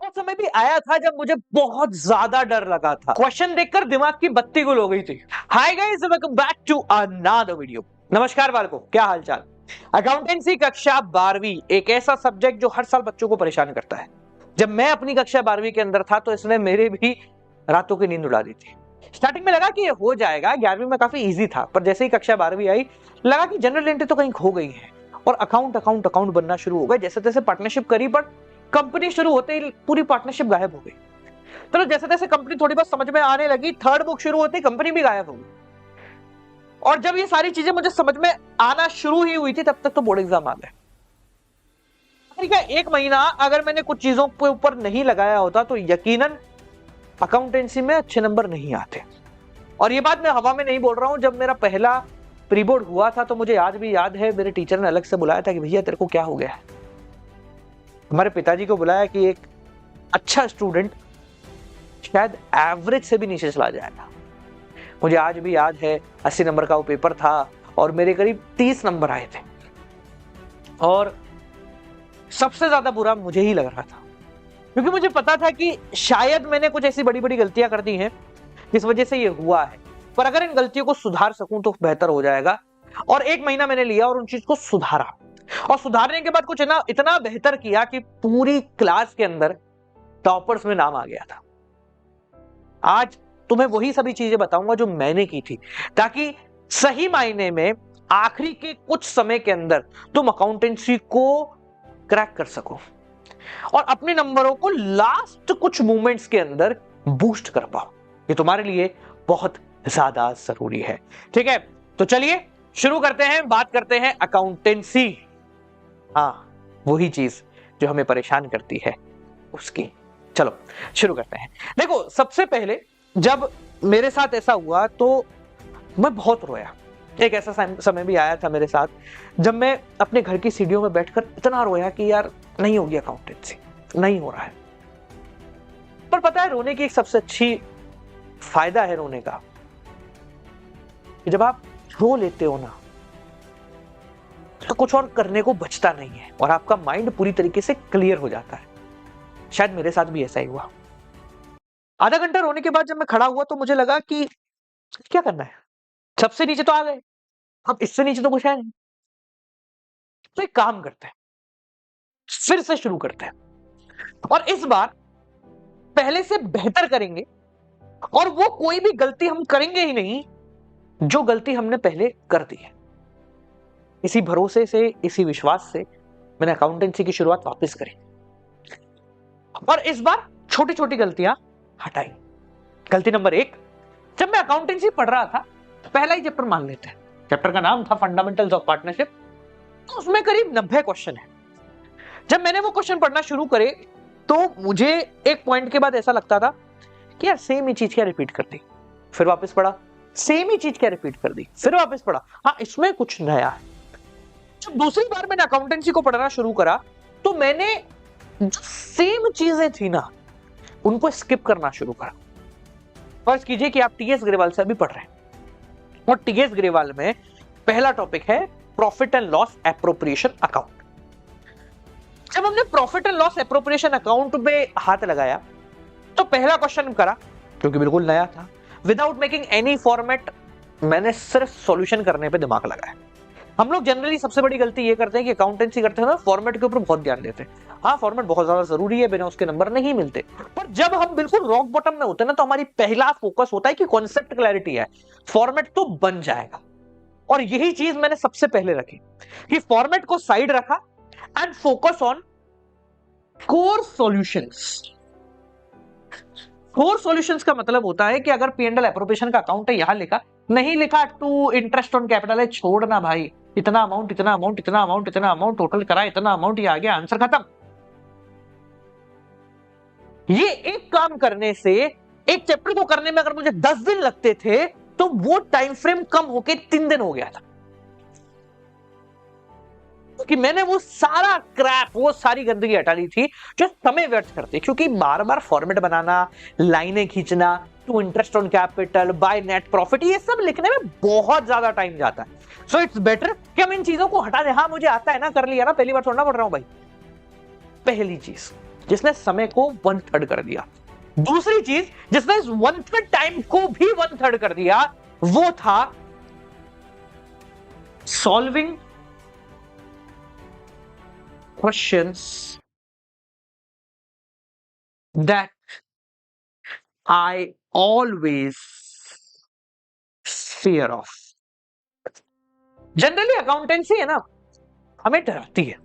वो समय भी आया था जब मुझे बहुत ज्यादा डर लगा था। क्वेश्चन देखकर दिमाग की बत्ती गुल हो गई थी। Hi guys, welcome back to another video. नमस्कार बालकों, क्या हालचाल। अकाउंटेंसी कक्षा 12वीं एक ऐसा सब्जेक्ट जो हर साल बच्चों को परेशान करता है। जब मैं अपनी कक्षा 12वीं के अंदर था तो इसने मेरे भी रातों की नींद उड़ा दी थी। स्टार्टिंग में लगा कि ये हो जाएगा, 11वीं में काफी इजी था, पर जैसे ही कक्षा 12वीं आई लगा कि जनरल एंट्री तो कहीं खो गई है और अकाउंट अकाउंट अकाउंट बनना शुरू हो गए। जैसे तैसे पार्टनरशिप करी, बट कंपनी शुरू होते ही पूरी पार्टनरशिप गायब हो गई। चलो जैसे तैसे कंपनी थोड़ी बहुत समझ में आने लगी, थर्ड बुक शुरू होती कंपनी भी गायब हो गई। और जब ये सारी चीजें मुझे समझ में आना शुरू ही हुई थी तब तक तो बोर्ड एग्जाम आ गए। ठीक है, एक महीना अगर मैंने कुछ चीजों के ऊपर नहीं लगाया होता तो यकीनन अकाउंटेंसी में अच्छे नंबर नहीं आते। और ये बात मैं हवा में नहीं बोल रहा हूं। जब मेरा पहला प्री बोर्ड हुआ था तो मुझे आज भी याद है, मेरे टीचर ने अलग से बुलाया था कि भैया तेरे को क्या हो गया है। हमारे पिताजी को बुलाया कि एक अच्छा स्टूडेंट शायद एवरेज से भी नीचे चला जाएगा। मुझे आज भी याद है 80 नंबर का वो पेपर था और मेरे करीब 30 नंबर आए थे और सबसे ज्यादा बुरा मुझे ही लग रहा था, क्योंकि मुझे पता था कि शायद मैंने कुछ ऐसी बड़ी बड़ी गलतियां कर दी हैं जिस वजह से ये हुआ है, पर अगर इन गलतियों को सुधार सकूं तो बेहतर हो जाएगा। और एक महीना मैंने लिया और उन चीज को सुधारा, और सुधारने के बाद कुछ इतना बेहतर किया कि पूरी क्लास के अंदर टॉपर्स में नाम आ गया था। आज तुम्हें वही सभी चीजें बताऊंगा जो मैंने की थी, ताकि सही मायने में आखिरी के कुछ समय के अंदर तुम अकाउंटेंसी को क्रैक कर सको और अपने नंबरों को लास्ट कुछ मोमेंट्स के अंदर बूस्ट कर पाओ। ये तुम्हारे लिए बहुत ज्यादा जरूरी है। ठीक है, तो चलिए शुरू करते हैं, बात करते हैं अकाउंटेंसी। हाँ, वही चीज जो हमें परेशान करती है उसकी। चलो शुरू करते हैं। देखो, सबसे पहले जब मेरे साथ ऐसा हुआ तो मैं बहुत रोया। एक ऐसा समय भी आया था मेरे साथ जब मैं अपने घर की सीढ़ियों में बैठकर इतना रोया कि यार नहीं होगी अकाउंटेंसी, नहीं हो रहा है। पर पता है, रोने की एक सबसे अच्छी फायदा है रोने का कि जब आप रो लेते हो ना तो कुछ और करने को बचता नहीं है और आपका माइंड पूरी तरीके से क्लियर हो जाता है। शायद मेरे साथ भी ऐसा ही हुआ। आधा घंटा रोने के बाद जब मैं खड़ा हुआ तो मुझे लगा कि क्या करना है, सबसे नीचे तो आ गए, अब इससे नीचे तो कुछ है नहीं। तो एक काम करते हैं, फिर से शुरू करते हैं और इस बार पहले से बेहतर करेंगे। और वो कोई भी गलती हम करेंगे ही नहीं जो गलती हमने पहले कर दी है। इसी भरोसे से, इसी विश्वास से मैंने अकाउंटेंसी की शुरुआत वापस करी और इस बार छोटी छोटी गलतियां हटाई। गलती नंबर 1, जब मैं अकाउंटेंसी पढ़ रहा था, पहला ही चैप्टर मान लेते हैं, चैप्टर का नाम था फंडामेंटल्स ऑफ पार्टनरशिप, तो उसमें करीब 90 क्वेश्चन है। जब मैंने वो क्वेश्चन पढ़ना शुरू करे तो मुझे एक पॉइंट के बाद ऐसा लगता था कि यार सेम ही चीज क्या रिपीट कर दी। फिर वापस पढ़ा, सेम ही चीज क्या रिपीट कर दी, फिर वापस पढ़ा, हाँ इसमें कुछ नया है। जब दूसरी बार मैंने अकाउंटेंसी को पढ़ना शुरू करा तो मैंने जो सेम चीजें थी ना उनको स्किप करना शुरू करा। फर्ज कीजिए कि आप टीएस ग्रेवाल से अभी पढ़ रहे हैं और टीएस ग्रेवाल में पहला टॉपिक है profit and loss appropriation account. जब हमने profit and loss appropriation account में हाथ लगाया तो पहला क्वेश्चन करा, क्योंकि बिल्कुल नया था, विदाउट मेकिंग एनी फॉर्मेट मैंने सिर्फ सॉल्यूशन करने पे दिमाग लगाया। हम लोग जनरली सबसे बड़ी गलती ये करते हैं कि अकाउंटेंसी करते हैं ना, फॉर्मेट के ऊपर बहुत ध्यान देते हैं। हाँ, फॉर्मेट बहुत ज्यादा जरूरी है, बिना उसके नंबर नहीं मिलते। पर जब हम बिल्कुल रॉक बॉटम में होते हैं ना तो हमारी पहला फोकस होता है कि कॉन्सेप्ट क्लैरिटी है, फॉर्मेट तो बन जाएगा। और यही चीज मैंने सबसे पहले रखी कि फॉर्मेट को साइड रखा and focus on core solutions. Core solutions का मतलब होता है कि अगर P&L एप्रोप्रिएशन का अकाउंट है, यहां लिखा, नहीं लिखा टू इंटरेस्ट ऑन कैपिटल है, छोड़ना भाई, इतना अमाउंट इतना अमाउंट इतना अमाउंट इतना अमाउंट टोटल करा, इतना अमाउंट, ये आ गया, आंसर खत्म। ये एक काम करने से, एक चैप्टर को करने में अगर मुझे 10 दिन लगते थे तो वो टाइम फ्रेम कम होके 3 दिन हो गया था, कि मैंने वो सारा क्रैप, वो सारी गंदगी हटा ली थी जो समय व्यर्थ करती। क्योंकि बार बार फॉर्मेट बनाना, लाइनें खींचना, to interest on capital, by net profit, ये सब लिखने में बहुत ज्यादा टाइम जाता है। सो इट्स बेटर कि हम इन चीजों को हटा दें। हाँ मुझे आता है ना, कर लिया ना, पहली बार थोड़ा ना पढ़ रहा हूं भाई। पहली चीज जिसने समय को 1/3 कर दिया। दूसरी चीज जिसने इस 1/3 टाइम को भी 1/3 कर दिया वो था solving questions that I always fear of. Generally accountancy है ना, हमें डराती है,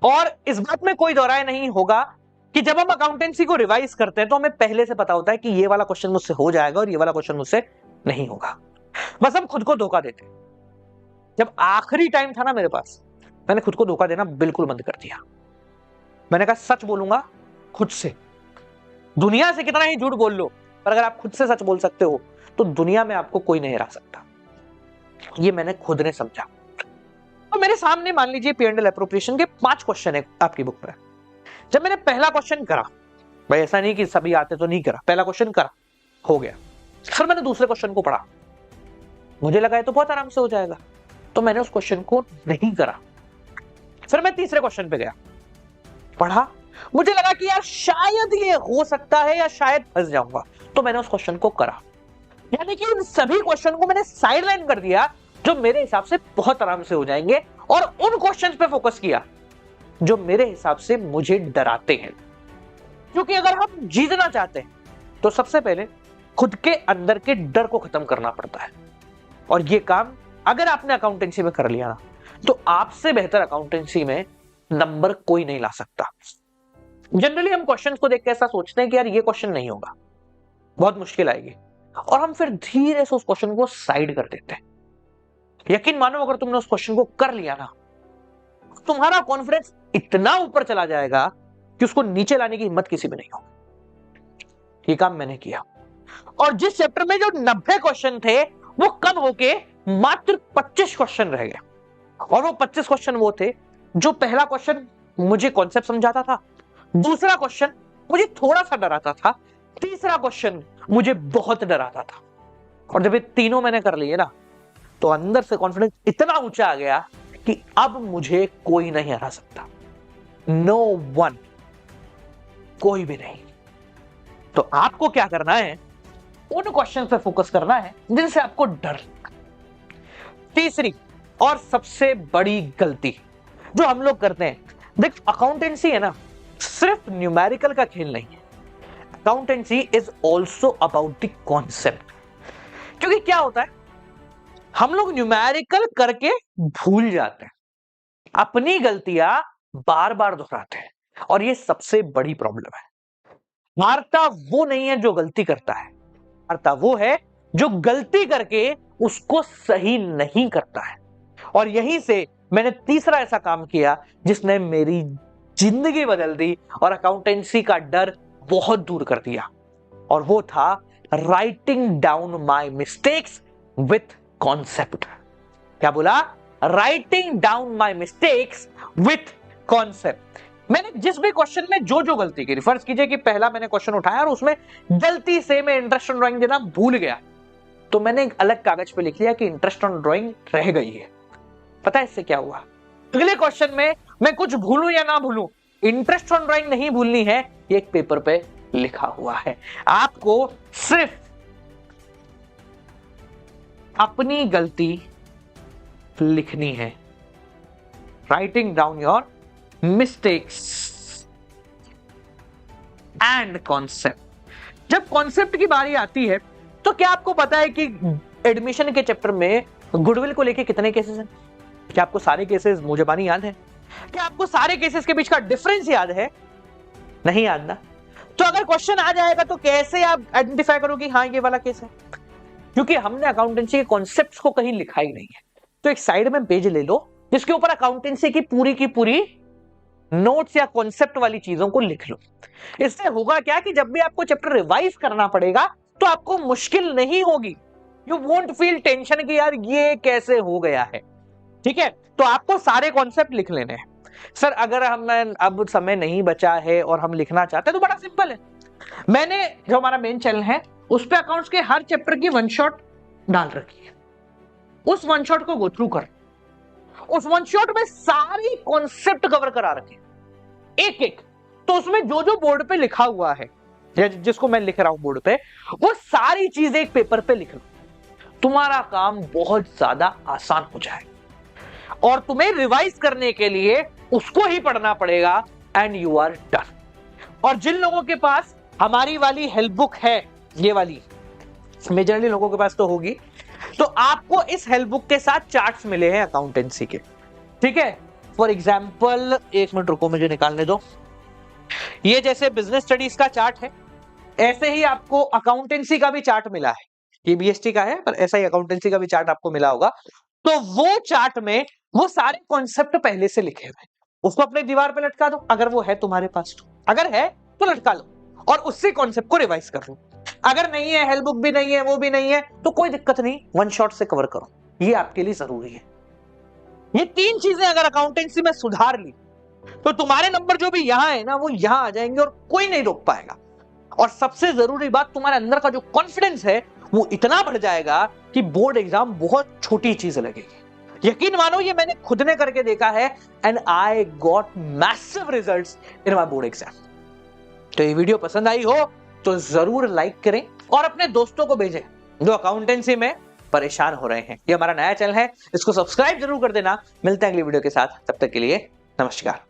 और इस बात में कोई दो राय नहीं होगा कि जब हम अकाउंटेंसी को रिवाइज करते हैं तो हमें पहले से पता होता है कि ये वाला क्वेश्चन मुझसे हो जाएगा और ये वाला क्वेश्चन मुझसे नहीं होगा। बस हम खुद को धोखा देते हैं। जब आखिरी टाइम था ना मेरे पास, मैंने खुद को धोखा देना बिल्कुल बंद कर दिया। मैंने कहा सच बोलूंगा खुद से, दुनिया से कितना ही झूठ बोल लो, पर अगर आप खुद से सच बोल सकते हो तो दुनिया में आपको कोई नहीं हरा सकता। ये मैंने खुद ने समझा। तो मेरे सामने मान लीजिए P&L एप्रोप्रिएशन के 5 क्वेश्चन है आपकी बुक में। जब मैंने पहला क्वेश्चन करा, भाई ऐसा नहीं कि सभी आते तो नहीं करा, पहला क्वेश्चन करा, हो गया। फिर मैंने दूसरे क्वेश्चन को पढ़ा, मुझे लगा ये तो बहुत आराम से हो जाएगा, तो मैंने उस क्वेश्चन को नहीं करा। फिर मैं तीसरे क्वेश्चन पे गया, पढ़ा, मुझे लगा कि यार शायद ये हो सकता है या शायद फंस जाऊंगा, तो मैंने उस क्वेश्चन को करा। यानी कि उन सभी क्वेश्चन को मैंने साइडलाइन कर दिया जो मेरे हिसाब से बहुत आराम से हो जाएंगे, और उन क्वेश्चंस पे फोकस किया जो मेरे हिसाब से मुझे डराते हैं। क्योंकि अगर हम जीतना चाहते हैं तो सबसे पहले खुद के अंदर के डर को खत्म करना पड़ता है, और ये काम अगर आपने अकाउंटेंसी में कर लिया ना, तो आपसे बेहतर अकाउंटेंसी में नंबर कोई नहीं ला सकता। जनरली हम क्वेश्चंस को देख के ऐसा सोचते हैं कि यार ये क्वेश्चन नहीं होगा, बहुत मुश्किल आएगी, और हम फिर धीरे से उस क्वेश्चन को साइड कर देते हैं। यकीन मानो अगर तुमने उस क्वेश्चन को कर लिया ना, तुम्हारा कॉन्फिडेंस इतना ऊपर चला जाएगा कि उसको नीचे लाने की हिम्मत किसी में नहीं होगी। ये काम मैंने किया, और जिस चैप्टर में जो 90 क्वेश्चन थे वो कम होके मात्र 25 क्वेश्चन रह गए। और वो 25 क्वेश्चन वो थे जो पहला क्वेश्चन मुझे कॉन्सेप्ट समझाता था, दूसरा क्वेश्चन मुझे थोड़ा सा डराता था, तीसरा क्वेश्चन मुझे बहुत डराता था। और जब ये तीनों मैंने कर लिए ना, तो अंदर से कॉन्फिडेंस इतना ऊंचा आ गया कि अब मुझे कोई नहीं हरा सकता। नो वन, कोई भी नहीं। तो आपको क्या करना है, उन क्वेश्चन पे फोकस करना है जिनसे आपको डर लगता है। तीसरी और सबसे बड़ी गलती जो हम लोग करते हैं, देख अकाउंटेंसी है ना, सिर्फ न्यूमेरिकल का खेल नहीं है। Accountancy is also about the concept. क्योंकि क्या होता है, हम लोग न्यूमेरिकल करके भूल जाते हैं, अपनी गलतियां बार बार दोहराते हैं, और ये सबसे बड़ी प्रॉब्लम है। हारता वो नहीं है जो गलती करता है, हारता वो है जो गलती करके उसको सही नहीं करता है। और यहीं से मैंने तीसरा ऐसा काम किया जिसने मेरी जिंदगी बदल दी और अकाउंटेंसी का डर बहुत दूर कर दिया, और वो था writing down my mistakes with concept. क्या बोला? Writing down my mistakes with concept. मैंने जिस भी क्वेश्चन में जो जो गलती की, फर्ज कीजिए कि पहला मैंने क्वेश्चन उठाया और उसमें गलती से मैं इंटरेस्ट ऑन ड्राइंग देना भूल गया, तो मैंने एक अलग कागज पे लिख लिया कि इंटरेस्ट ऑन ड्राइंग रह गई है। पता है इससे क्या हुआ? अगले क्वेश्चन में मैं कुछ भूलूं या ना भूलूं, इंटरेस्ट ऑन ड्राइंग नहीं भूलनी है, ये एक पेपर पे लिखा हुआ है। आपको सिर्फ अपनी गलती लिखनी है। Writing down your mistakes and concept. जब कॉन्सेप्ट की बारी आती है तो क्या आपको पता है कि एडमिशन के चैप्टर में गुडविल को लेके कितने केसेस हैं? क्या आपको सारे केसेस मुझबानी याद है? क्या आपको सारे केसेस के बीच का डिफरेंस याद है? नहीं याद ना? तो अगर क्वेश्चन आ जाएगा तो कैसे आप आइडेंटिफाई करोगे हाँ ये वाला केस है? क्योंकि हमने अकाउंटेंसी के कॉन्सेप्ट्स को कहीं लिखा ही नहीं है। तो एक साइड में पेज ले लो जिसके ऊपर अकाउंटेंसी की पूरी नोट्स या कॉन्सेप्ट वाली चीजों को लिख लो। इससे होगा क्या कि जब भी आपको चैप्टर रिवाइज करना पड़ेगा तो आपको मुश्किल नहीं होगी। यू वोंट फील टेंशन कि यार ये कैसे हो गया है। ठीक है, तो आपको सारे कॉन्सेप्ट लिख लेने हैं। सर अगर हमें अब समय नहीं बचा है और हम लिखना चाहते हैं तो बड़ा सिंपल है। मैंने जो हमारा मेन चैनल है उस पे अकाउंट्स के हर चैप्टर की वन शॉट डाल रखी है। उस वन शॉट को गो थ्रू कर, उस वन शॉट में सारी कॉन्सेप्ट कवर करा रखे, एक एक तो उसमें जो जो बोर्ड पे लिखा हुआ है या जिसको मैं लिख रहा हूं बोर्ड पे, वो सारी चीजें एक पेपर पे लिख लो। तुम्हारा काम बहुत ज्यादा आसान हो जाएगा और तुम्हें रिवाइज करने के लिए उसको ही पढ़ना पड़ेगा एंड यू आर डन। और जिन लोगों के पास हमारी वाली हेल्प बुक है, ये वाली मेजरली लोगों के पास तो होगी, तो आपको इस हेल्प बुक के साथ चार्ट्स मिले हैं अकाउंटेंसी के, ठीक है। फॉर एग्जाम्पल, एक मिनट रुको मुझे निकालने दो। ये जैसे बिजनेस स्टडीज का चार्ट है, ऐसे ही आपको अकाउंटेंसी का भी चार्ट मिला है। ये बीएसटी का है पर ऐसा ही अकाउंटेंसी का भी चार्ट आपको मिला होगा। तो वो चार्ट में वो सारे कॉन्सेप्ट पहले से लिखे हुए, उसको अपने दीवार पे लटका दो अगर वो है तुम्हारे पास तो। अगर है तो लटका लो और उससे कॉन्सेप्ट को रिवाइज कर लो। अगर नहीं है, हेल्प बुक भी नहीं है, वो भी नहीं है, तो कोई दिक्कत नहीं, वन शॉट से कवर करो। ये आपके लिए जरूरी है। ये तीन चीजें अगर अकाउंटेंसी में सुधार ली तो तुम्हारे नंबर जो भी यहां है ना, वो यहां आ जाएंगे और कोई नहीं रोक पाएगा। और सबसे जरूरी बात, तुम्हारे अंदर का जो कॉन्फिडेंस है वो इतना बढ़ जाएगा कि बोर्ड एग्जाम बहुत छोटी चीज लगेगी। यकीन मानो, ये मैंने खुद ने करके देखा है and I got massive results in my board exam. तो ये वीडियो पसंद आई हो तो जरूर लाइक करें और अपने दोस्तों को भेजें जो अकाउंटेंसी में परेशान हो रहे हैं। ये हमारा नया चैनल है, इसको सब्सक्राइब जरूर कर देना। मिलते हैं अगली वीडियो के साथ, तब तक के लिए नमस्कार।